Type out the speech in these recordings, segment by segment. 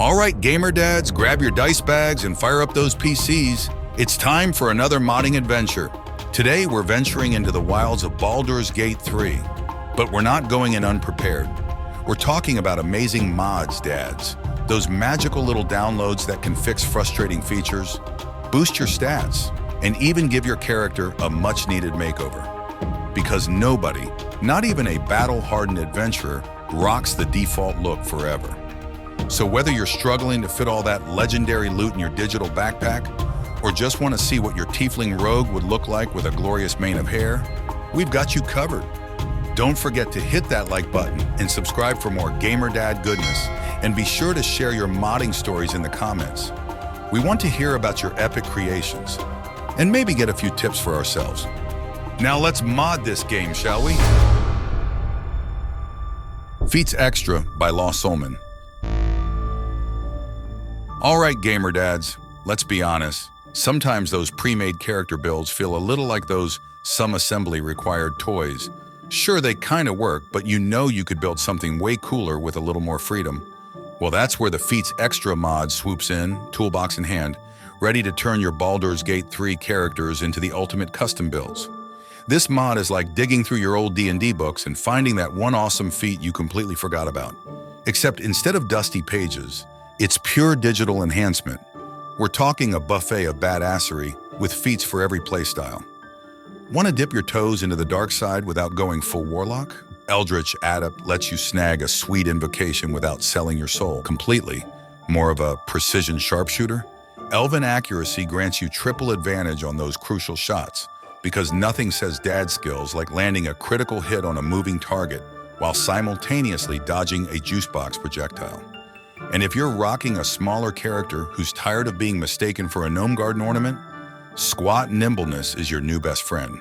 All right, gamer dads, grab your dice bags and fire up those PCs. It's time for another modding adventure. Today, we're venturing into the wilds of Baldur's Gate 3, but we're not going in unprepared. We're talking about amazing mods, dads. Those magical little downloads that can fix frustrating features, boost your stats, and even give your character a much-needed makeover. Because nobody, not even a battle-hardened adventurer, rocks the default look forever. So whether you're struggling to fit all that legendary loot in your digital backpack, or just want to see what your tiefling rogue would look like with a glorious mane of hair, we've got you covered. Don't forget to hit that like button and subscribe for more GamerDad goodness, and be sure to share your modding stories in the comments. We want to hear about your epic creations, and maybe get a few tips for ourselves. Now let's mod this game, shall we? Feats Extra by Solman. All right, gamer dads, let's be honest. Sometimes those pre-made character builds feel a little like those some assembly required toys. Sure, they kind of work, but you know you could build something way cooler with a little more freedom. Well, that's where the Feats Extra mod swoops in, toolbox in hand, ready to turn your Baldur's Gate 3 characters into the ultimate custom builds. This mod is like digging through your old D&D books and finding that one awesome feat you completely forgot about. Except instead of dusty pages, it's pure digital enhancement. We're talking a buffet of badassery with feats for every playstyle. Want to dip your toes into the dark side without going full warlock? Eldritch Adept lets you snag a sweet invocation without selling your soul completely, more of a precision sharpshooter. Elven Accuracy grants you triple advantage on those crucial shots, because nothing says dad skills like landing a critical hit on a moving target while simultaneously dodging a juicebox projectile. And if you're rocking a smaller character who's tired of being mistaken for a gnome garden ornament, Squat Nimbleness is your new best friend,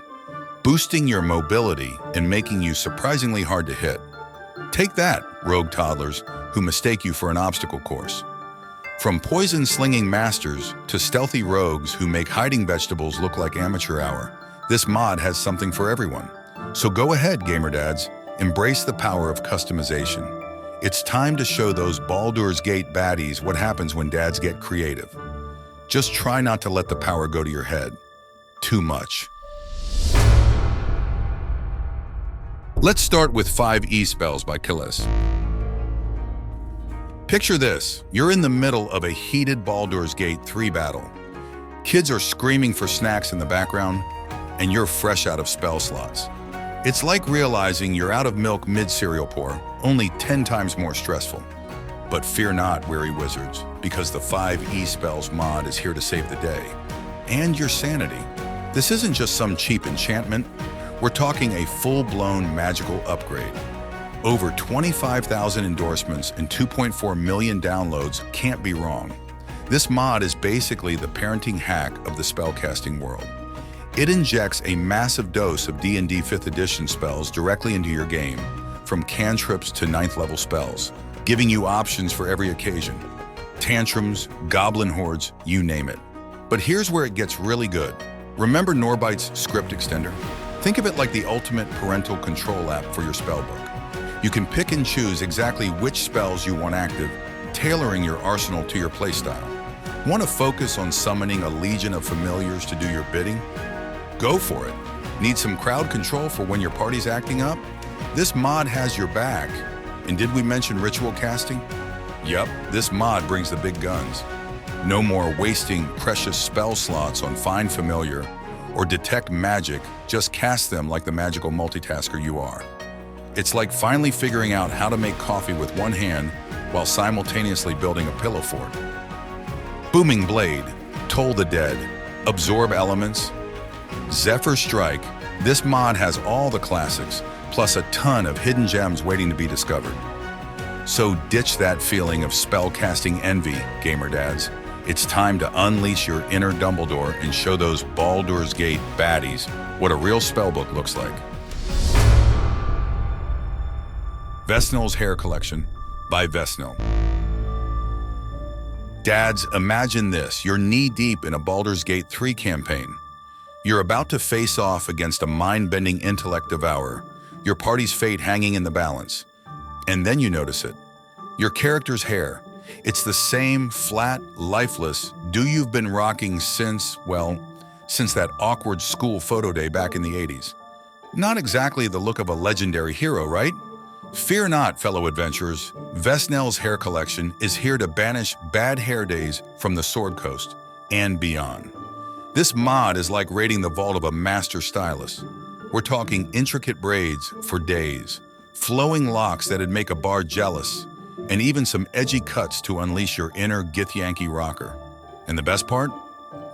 boosting your mobility and making you surprisingly hard to hit. Take that, rogue toddlers who mistake you for an obstacle course. From poison-slinging masters to stealthy rogues who make hiding vegetables look like amateur hour, this mod has something for everyone. So go ahead, gamer dads, embrace the power of customization. It's time to show those Baldur's Gate baddies what happens when dads get creative. Just try not to let the power go to your head too much. Let's start with 5 E-spells by Killis. Picture this, you're in the middle of a heated Baldur's Gate 3 battle. Kids are screaming for snacks in the background, and you're fresh out of spell slots. It's like realizing you're out of milk mid-cereal pour, only 10 times more stressful. But fear not, weary wizards, because the 5 E-spells mod is here to save the day. And your sanity. This isn't just some cheap enchantment. We're talking a full-blown magical upgrade. Over 25,000 endorsements and 2.4 million downloads can't be wrong. This mod is basically the parenting hack of the spellcasting world. It injects a massive dose of D&D 5th edition spells directly into your game, from cantrips to 9th level spells, giving you options for every occasion. Tantrums, goblin hordes, you name it. But here's where it gets really good. Remember Norbite's script extender? Think of it like the ultimate parental control app for your spellbook. You can pick and choose exactly which spells you want active, tailoring your arsenal to your playstyle. Want to focus on summoning a legion of familiars to do your bidding? Go for it. Need some crowd control for when your party's acting up? This mod has your back. And did we mention ritual casting? Yup, this mod brings the big guns. No more wasting precious spell slots on find familiar or detect magic, just cast them like the magical multitasker you are. It's like finally figuring out how to make coffee with one hand while simultaneously building a pillow fort. Booming Blade, Toll the Dead, Absorb Elements, Zephyr Strike. This mod has all the classics, plus a ton of hidden gems waiting to be discovered. So ditch that feeling of spellcasting envy, gamer dads. It's time to unleash your inner Dumbledore and show those Baldur's Gate baddies what a real spellbook looks like. Vessnelle's Hair Collection by Vessnelle. Dads, imagine this. You're knee-deep in a Baldur's Gate 3 campaign. You're about to face off against a mind-bending intellect devourer, your party's fate hanging in the balance. And then you notice it. Your character's hair. It's the same flat, lifeless do you've been rocking since, well, since that awkward school photo day back in the 80s. Not exactly the look of a legendary hero, right? Fear not, fellow adventurers. Vessnelle's hair collection is here to banish bad hair days from the Sword Coast and beyond. This mod is like raiding the vault of a master stylist. We're talking intricate braids for days, flowing locks that'd make a bard jealous, and even some edgy cuts to unleash your inner Githyanki rocker. And the best part?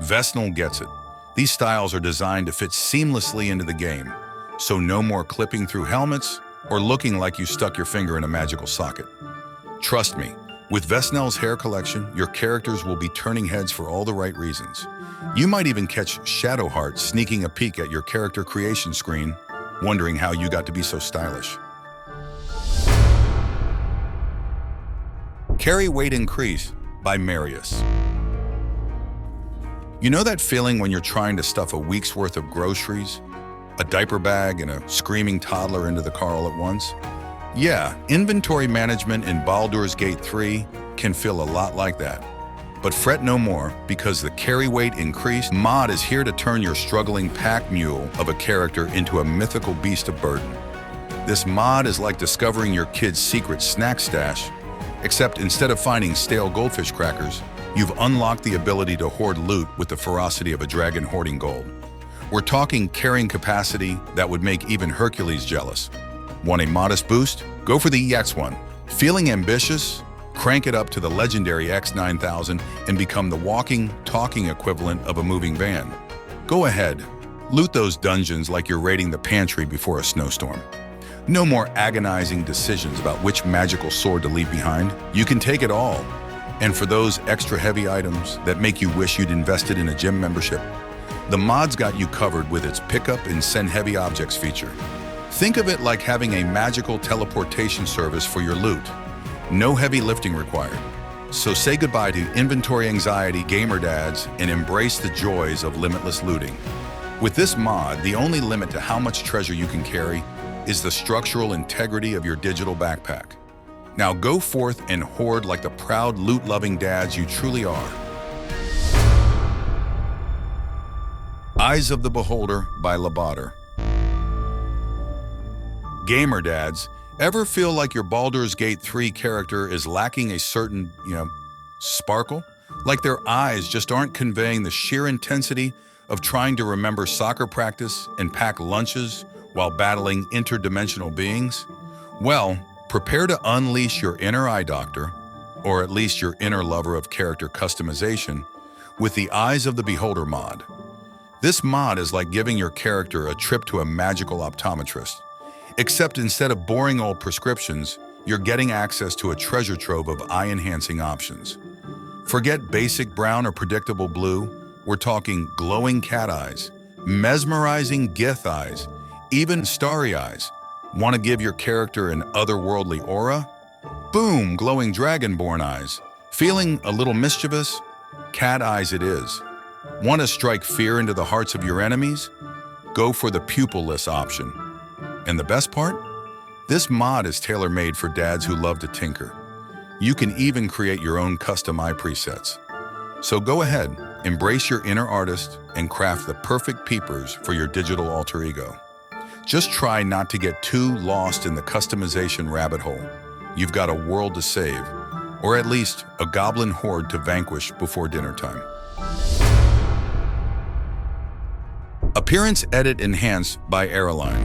Vessnelle gets it. These styles are designed to fit seamlessly into the game, so no more clipping through helmets or looking like you stuck your finger in a magical socket. Trust me, with Vessnelle's hair collection, your characters will be turning heads for all the right reasons. You might even catch Shadowheart sneaking a peek at your character creation screen, wondering how you got to be so stylish. Carry Weight Increase by Marius. You know that feeling when you're trying to stuff a week's worth of groceries, a diaper bag, and a screaming toddler into the car all at once? Yeah, inventory management in Baldur's Gate 3 can feel a lot like that. But fret no more, because the Carry Weight Increase mod is here to turn your struggling pack mule of a character into a mythical beast of burden. This mod is like discovering your kid's secret snack stash, except instead of finding stale goldfish crackers, you've unlocked the ability to hoard loot with the ferocity of a dragon hoarding gold. We're talking carrying capacity that would make even Hercules jealous. Want a modest boost? Go for the EX1. Feeling ambitious? Crank it up to the legendary X9000 and become the walking, talking equivalent of a moving van. Go ahead, loot those dungeons like you're raiding the pantry before a snowstorm. No more agonizing decisions about which magical sword to leave behind. You can take it all. And for those extra heavy items that make you wish you'd invested in a gym membership, the mod's got you covered with its pick up and send heavy objects feature. Think of it like having a magical teleportation service for your loot. No heavy lifting required. So say goodbye to inventory anxiety, GamerDads, and embrace the joys of limitless looting. With this mod, the only limit to how much treasure you can carry is the structural integrity of your digital backpack. Now go forth and hoard like the proud loot-loving dads you truly are. Eyes of the Beholder by Baldur. GamerDads, ever feel like your Baldur's Gate 3 character is lacking a certain, sparkle? Like their eyes just aren't conveying the sheer intensity of trying to remember soccer practice and pack lunches while battling interdimensional beings? Well, prepare to unleash your inner eye doctor, or at least your inner lover of character customization, with the Eyes of the Beholder mod. This mod is like giving your character a trip to a magical optometrist, except instead of boring old prescriptions, you're getting access to a treasure trove of eye-enhancing options. Forget basic brown or predictable blue, we're talking glowing cat eyes, mesmerizing gith eyes, even starry eyes. Want to give your character an otherworldly aura? Boom, glowing dragonborn eyes. Feeling a little mischievous? Cat eyes it is. Want to strike fear into the hearts of your enemies? Go for the pupilless option. And the best part? This mod is tailor-made for dads who love to tinker. You can even create your own custom eye presets. So go ahead, embrace your inner artist and craft the perfect peepers for your digital alter ego. Just try not to get too lost in the customization rabbit hole. You've got a world to save, or at least a goblin horde to vanquish before dinner time. Appearance Edit Enhanced by Aeroline.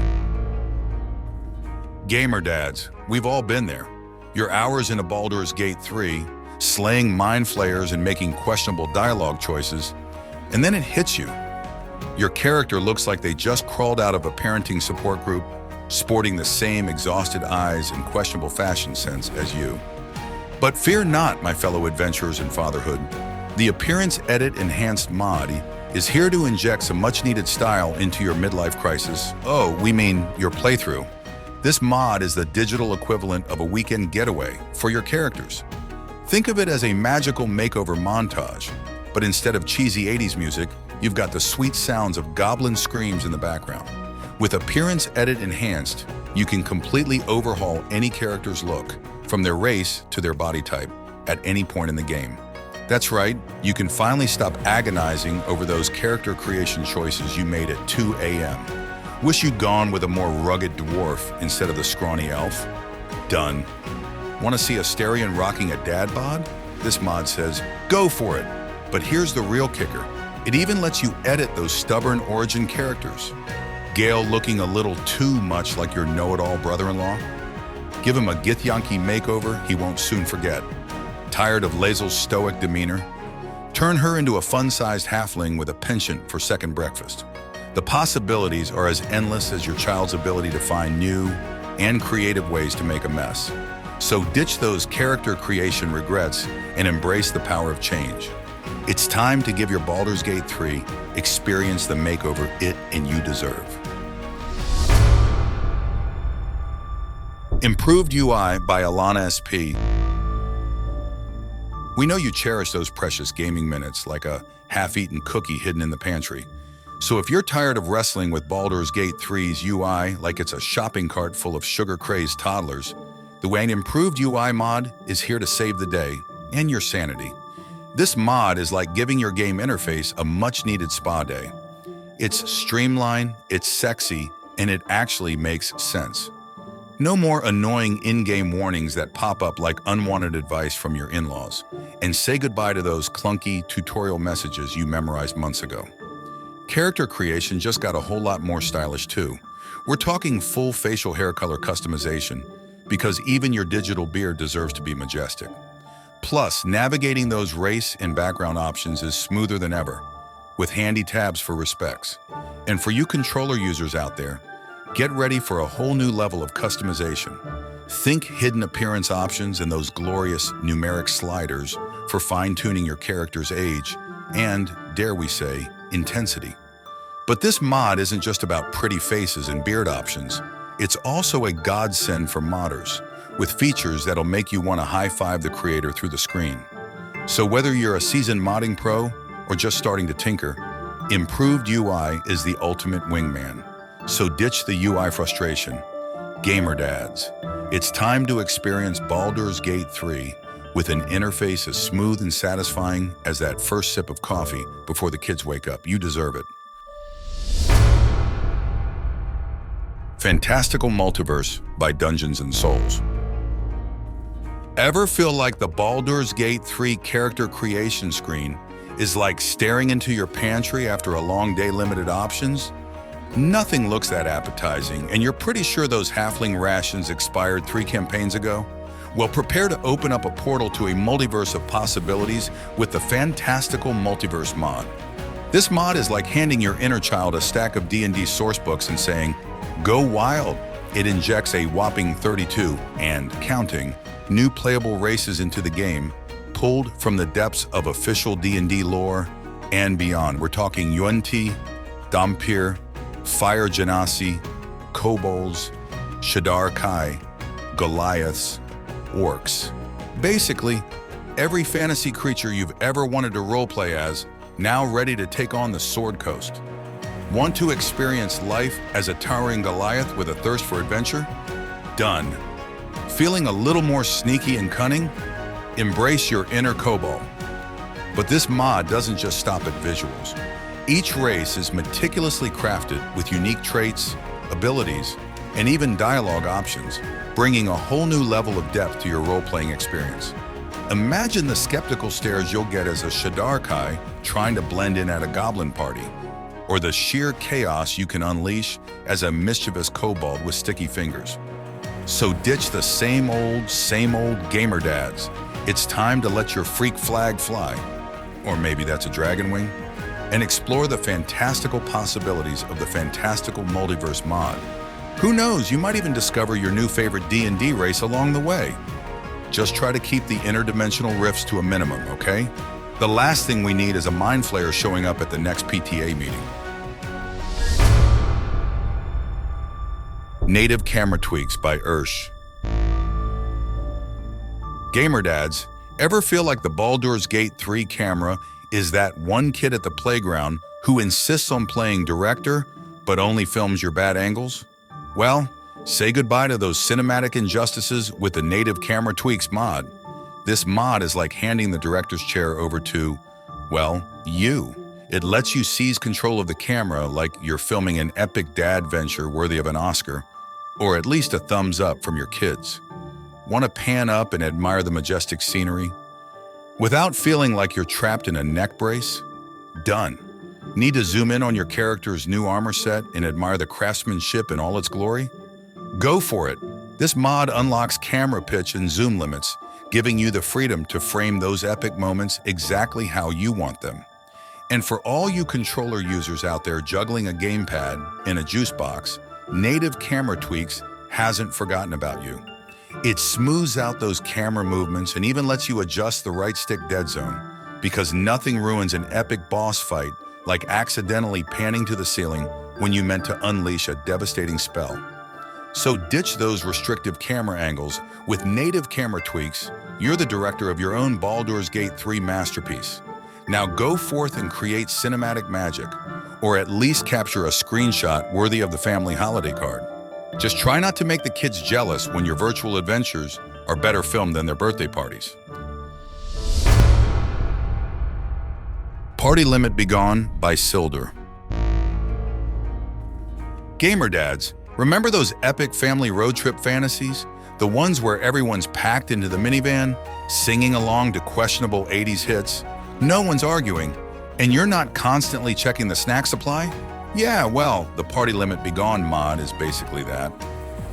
GamerDads, we've all been there. Your hours in a Baldur's Gate 3, slaying mind flayers and making questionable dialogue choices, and then it hits you. Your character looks like they just crawled out of a parenting support group, sporting the same exhausted eyes and questionable fashion sense as you. But fear not, my fellow adventurers in fatherhood. The Appearance Edit Enhanced mod is here to inject some much-needed style into your midlife crisis. Oh, we mean your playthrough. This mod is the digital equivalent of a weekend getaway for your characters. Think of it as a magical makeover montage, but instead of cheesy 80s music, you've got the sweet sounds of goblin screams in the background. With Appearance Edit Enhanced, you can completely overhaul any character's look, from their race to their body type, at any point in the game. That's right, you can finally stop agonizing over those character creation choices you made at 2 a.m. Wish you'd gone with a more rugged dwarf instead of the scrawny elf? Done. Want to see Asterion rocking a dad bod? This mod says, go for it. But here's the real kicker. It even lets you edit those stubborn origin characters. Gale looking a little too much like your know-it-all brother-in-law? Give him a Githyanki makeover he won't soon forget. Tired of Lae'zel's stoic demeanor? Turn her into a fun-sized halfling with a penchant for second breakfast. The possibilities are as endless as your child's ability to find new and creative ways to make a mess. So ditch those character creation regrets and embrace the power of change. It's time to give your Baldur's Gate 3 experience the makeover it and you deserve. Improved UI by Alana SP. We know you cherish those precious gaming minutes like a half-eaten cookie hidden in the pantry. So if you're tired of wrestling with Baldur's Gate 3's UI like it's a shopping cart full of sugar-crazed toddlers, the Wayne Improved UI mod is here to save the day and your sanity. This mod is like giving your game interface a much-needed spa day. It's streamlined, it's sexy, and it actually makes sense. No more annoying in-game warnings that pop up like unwanted advice from your in-laws, and say goodbye to those clunky tutorial messages you memorized months ago. Character creation just got a whole lot more stylish too. We're talking full facial hair color customization, because even your digital beard deserves to be majestic. Plus, navigating those race and background options is smoother than ever, with handy tabs for respects. And for you controller users out there, get ready for a whole new level of customization. Think hidden appearance options and those glorious numeric sliders for fine-tuning your character's age and, dare we say, intensity. But this mod isn't just about pretty faces and beard options. It's also a godsend for modders, with features that'll make you want to high-five the creator through the screen. So whether you're a seasoned modding pro or just starting to tinker, Improved UI is the ultimate wingman. So ditch the UI frustration. GamerDads, it's time to experience Baldur's Gate 3 with an interface as smooth and satisfying as that first sip of coffee before the kids wake up. You deserve it. Fantastical Multiverse by Dungeons & Souls. Ever feel like the Baldur's Gate 3 character creation screen is like staring into your pantry after a long day limited options? Nothing looks that appetizing, and you're pretty sure those halfling rations expired 3 campaigns ago? Well, prepare to open up a portal to a multiverse of possibilities with the Fantastical Multiverse mod. This mod is like handing your inner child a stack of D&D sourcebooks and saying, go wild. It injects a whopping 32, and counting, new playable races into the game, pulled from the depths of official D&D lore and beyond. We're talking Yuan-Ti, Dhampir, Fire Genasi, Kobolds, Shadar Kai, Goliaths, Orcs. Basically, every fantasy creature you've ever wanted to roleplay as, now ready to take on the Sword Coast. Want to experience life as a towering Goliath with a thirst for adventure? Done. Feeling a little more sneaky and cunning? Embrace your inner kobold. But this mod doesn't just stop at visuals. Each race is meticulously crafted with unique traits, abilities, and even dialogue options, bringing a whole new level of depth to your role-playing experience. Imagine the skeptical stares you'll get as a Shadar Kai trying to blend in at a goblin party, or the sheer chaos you can unleash as a mischievous kobold with sticky fingers. So ditch the same old GamerDads. It's time to let your freak flag fly, or maybe that's a dragon wing, and explore the fantastical possibilities of the Fantastical Multiverse mod. Who knows, you might even discover your new favorite D&D race along the way. Just try to keep the interdimensional rifts to a minimum, okay? The last thing we need is a mind flayer showing up at the next PTA meeting. Native Camera Tweaks by Ursh. GamerDads, ever feel like the Baldur's Gate 3 camera is that one kid at the playground who insists on playing director but only films your bad angles? Well, say goodbye to those cinematic injustices with the Native Camera Tweaks mod. This mod is like handing the director's chair over to, well, you. It lets you seize control of the camera like you're filming an epic dad venture worthy of an Oscar, or at least a thumbs up from your kids. Want to pan up and admire the majestic scenery? Without feeling like you're trapped in a neck brace? Done. Need to zoom in on your character's new armor set and admire the craftsmanship in all its glory? Go for it. This mod unlocks camera pitch and zoom limits, giving you the freedom to frame those epic moments exactly how you want them. And for all you controller users out there juggling a gamepad and a juice box, native camera tweaks hasn't forgotten about you. It smooths out those camera movements and even lets you adjust the right stick dead zone, because nothing ruins an epic boss fight like accidentally panning to the ceiling when you meant to unleash a devastating spell. So ditch those restrictive camera angles. With native camera tweaks, you're the director of your own Baldur's Gate 3 masterpiece. Now go forth and create cinematic magic, or at least capture a screenshot worthy of the family holiday card. Just try not to make the kids jealous when your virtual adventures are better filmed than their birthday parties. Party Limit Begone by Sildur. GamerDads, remember those epic family road trip fantasies? The ones where everyone's packed into the minivan, singing along to questionable 80s hits? No one's arguing, and you're not constantly checking the snack supply? Yeah, well, the Party Limit Begone mod is basically that.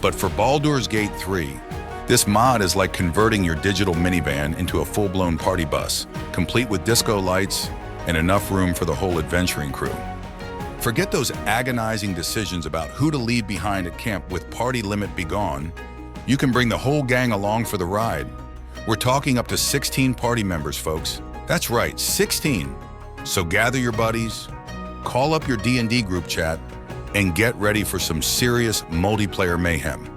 But for Baldur's Gate 3, this mod is like converting your digital minivan into a full-blown party bus, complete with disco lights and enough room for the whole adventuring crew. Forget those agonizing decisions about who to leave behind at camp. With Party Limit Begone, you can bring the whole gang along for the ride. We're talking up to 16 party members, folks. That's right, 16. So gather your buddies, call up your D&D group chat, and get ready for some serious multiplayer mayhem.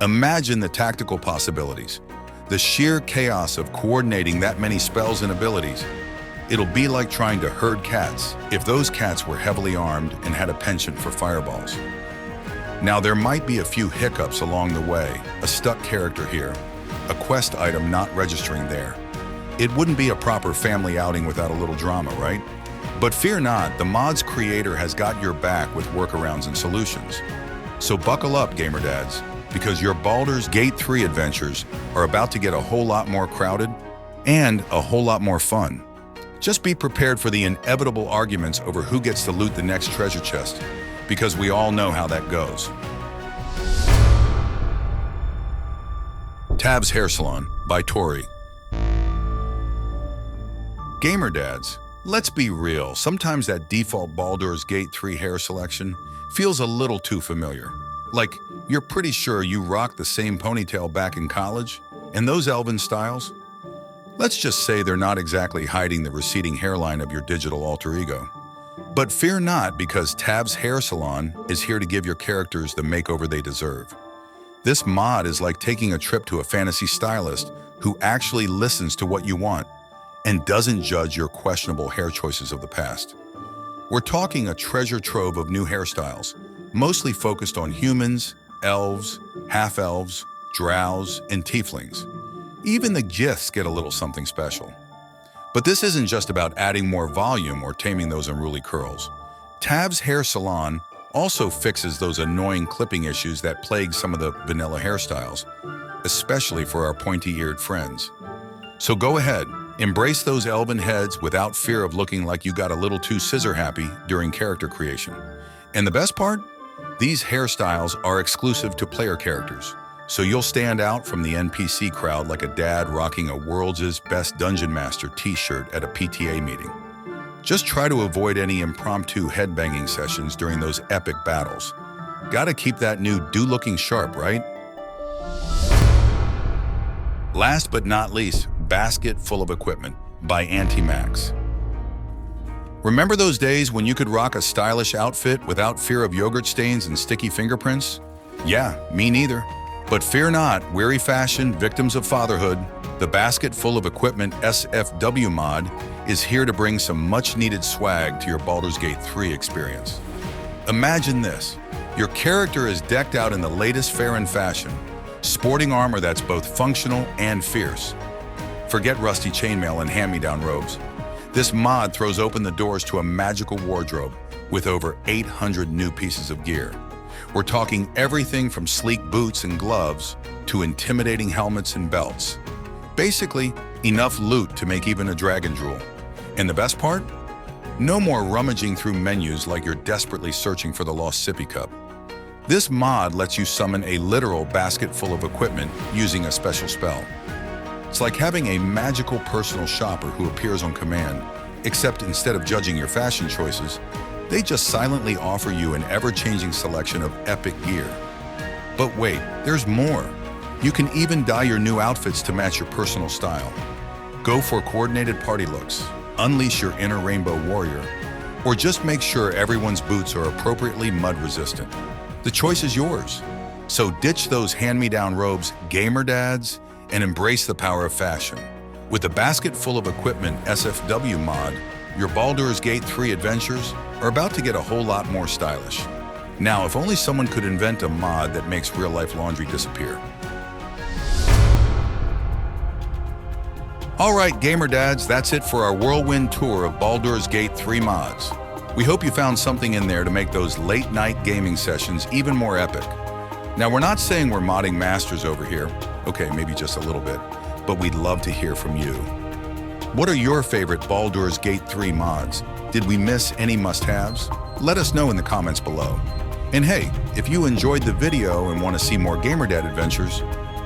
Imagine the tactical possibilities, the sheer chaos of coordinating that many spells and abilities. It'll be like trying to herd cats if those cats were heavily armed and had a penchant for fireballs. Now, there might be a few hiccups along the way, a stuck character here, a quest item not registering there. It wouldn't be a proper family outing without a little drama, right? But fear not, the mod's creator has got your back with workarounds and solutions. So buckle up, GamerDads, because your Baldur's Gate 3 adventures are about to get a whole lot more crowded and a whole lot more fun. Just be prepared for the inevitable arguments over who gets to loot the next treasure chest, because we all know how that goes. Tab's Hair Salon by Tori. GamerDads, let's be real, sometimes that default Baldur's Gate 3 hair selection feels a little too familiar. Like, you're pretty sure you rocked the same ponytail back in college, and those elven styles? Let's just say they're not exactly hiding the receding hairline of your digital alter ego. But fear not, because Tab's Hair Salon is here to give your characters the makeover they deserve. This mod is like taking a trip to a fantasy stylist who actually listens to what you want and doesn't judge your questionable hair choices of the past. We're talking a treasure trove of new hairstyles, mostly focused on humans, elves, half-elves, drows, and tieflings. Even the giths get a little something special. But this isn't just about adding more volume or taming those unruly curls. Tab's Hair Salon also fixes those annoying clipping issues that plague some of the vanilla hairstyles, especially for our pointy-eared friends. So go ahead, embrace those elven heads without fear of looking like you got a little too scissor-happy during character creation. And the best part? These hairstyles are exclusive to player characters, so you'll stand out from the NPC crowd like a dad rocking a World's Best Dungeon Master t-shirt at a PTA meeting. Just try to avoid any impromptu headbanging sessions during those epic battles. Gotta keep that new dude looking sharp, right? Last but not least, Basket Full of Equipment by Anti-Max. Remember those days when you could rock a stylish outfit without fear of yogurt stains and sticky fingerprints? Yeah, me neither. But fear not, weary fashion victims of fatherhood, the Basket Full of Equipment SFW mod is here to bring some much-needed swag to your Baldur's Gate 3 experience. Imagine this. Your character is decked out in the latest fair and fashion, sporting armor that's both functional and fierce. Forget rusty chainmail and hand-me-down robes. This mod throws open the doors to a magical wardrobe with over 800 new pieces of gear. We're talking everything from sleek boots and gloves to intimidating helmets and belts. Basically, enough loot to make even a dragon drool. And the best part? No more rummaging through menus like you're desperately searching for the lost sippy cup. This mod lets you summon a literal basket full of equipment using a special spell. It's like having a magical personal shopper who appears on command, except instead of judging your fashion choices, they just silently offer you an ever-changing selection of epic gear. But wait, there's more. You can even dye your new outfits to match your personal style. Go for coordinated party looks, unleash your inner rainbow warrior, or just make sure everyone's boots are appropriately mud-resistant. The choice is yours. So ditch those hand-me-down robes, GamerDads, and embrace the power of fashion. With a basket full of equipment SFW mod, your Baldur's Gate 3 adventures are about to get a whole lot more stylish. Now, if only someone could invent a mod that makes real-life laundry disappear. All right, GamerDads, that's it for our whirlwind tour of Baldur's Gate 3 mods. We hope you found something in there to make those late-night gaming sessions even more epic. Now, we're not saying we're modding masters over here. Okay, maybe just a little bit, but we'd love to hear from you. What are your favorite Baldur's Gate 3 mods? Did we miss any must-haves? Let us know in the comments below. And hey, if you enjoyed the video and want to see more GamerDad adventures,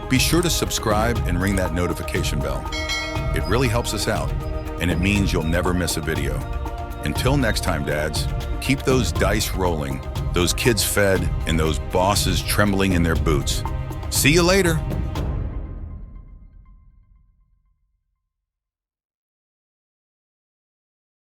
be sure to subscribe and ring that notification bell. It really helps us out, and it means you'll never miss a video. Until next time, dads, keep those dice rolling, those kids fed, and those bosses trembling in their boots. See you later.